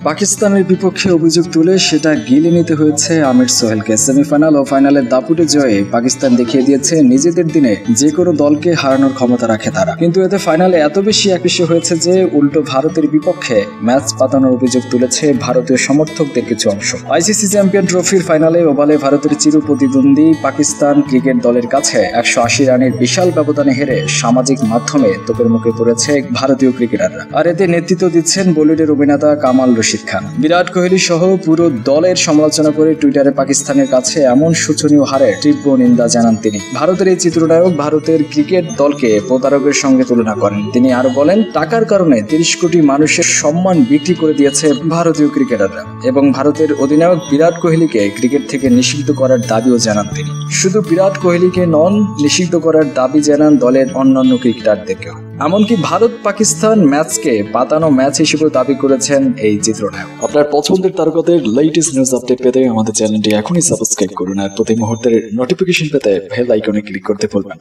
পাকিস্তানের বিপক্ষে অভিযোগ তুলে সেটা গিলে নিতে হয়েছে আমির সোহেলকে। সেমিফাইনাল ও ফাইনালের দাপুটে জয়ে পাকিস্তান দেখিয়ে দিয়েছে নিজেদের দিনে যে কোনো দলকে হারানোর ক্ষমতা রাখে তারা। কিন্তু এতে ফাইনালে এত বেশি একপেশে হয়েছে যে উল্টো ভারতের বিপক্ষে ম্যাচ পাতানোর অভিযোগ তুলেছে ভারতীয় সমর্থকদের কিছু অংশ। আইসিসি চ্যাম্পিয়ন ট্রফির ফাইনালে ওভালে ভারতের চির প্রতিদ্বন্দ্বী পাকিস্তান ক্রিকেট দলের কাছে 180 রানের বিশাল ব্যবধানে হেরে সামাজিক মাধ্যমে তোপের মুখে পড়েছে ভারতীয় ক্রিকেটাররা। আর এতে নেতৃত্ব দিচ্ছেন বলিউডের অভিনেতা কামাল রশিদ খান। বিরাট কোহলি সহ পুরো দলের সমালোচনা করে টুইটারে পাকিস্তানের কাছে এমন শোচনীয় হারের তীব্র নিন্দা জানান তিনি। ভারতের এই চিত্রনায়ক ভারতের ক্রিকেট দলকে প্রতারকের সঙ্গে তুলনা করেন। তিনি আরো বলেন, টাকার কারণে 30 কোটি মানুষের সম্মান বিক্রি করে দিয়েছে ভারতীয় ক্রিকেটাররা এবং ভারতের অধিনায়ক বিরাট কোহলিকে ক্রিকেট থেকে নিষিদ্ধ করার দাবিও জানান তিনি। শুধু বিরাট কোহলিকে নন, নিষিদ্ধ করার দাবি জানান দলের অন্যান্য ক্রিকেটারদেরকেও। এমনকি ভারত পাকিস্তান ম্যাচকে পাতানো ম্যাচ হিসেবে দাবি করেছেন এই চিত্রনায়ক। আপনার পছন্দের তারকাদের লেটেস্ট নিউজ আপডেট পেতে আমাদের চ্যানেলটি এখনই সাবস্ক্রাইব করুন আর প্রতি মুহূর্তের নোটিফিকেশন পেতে বেল আইকনে ক্লিক করতে ভুলবেন না।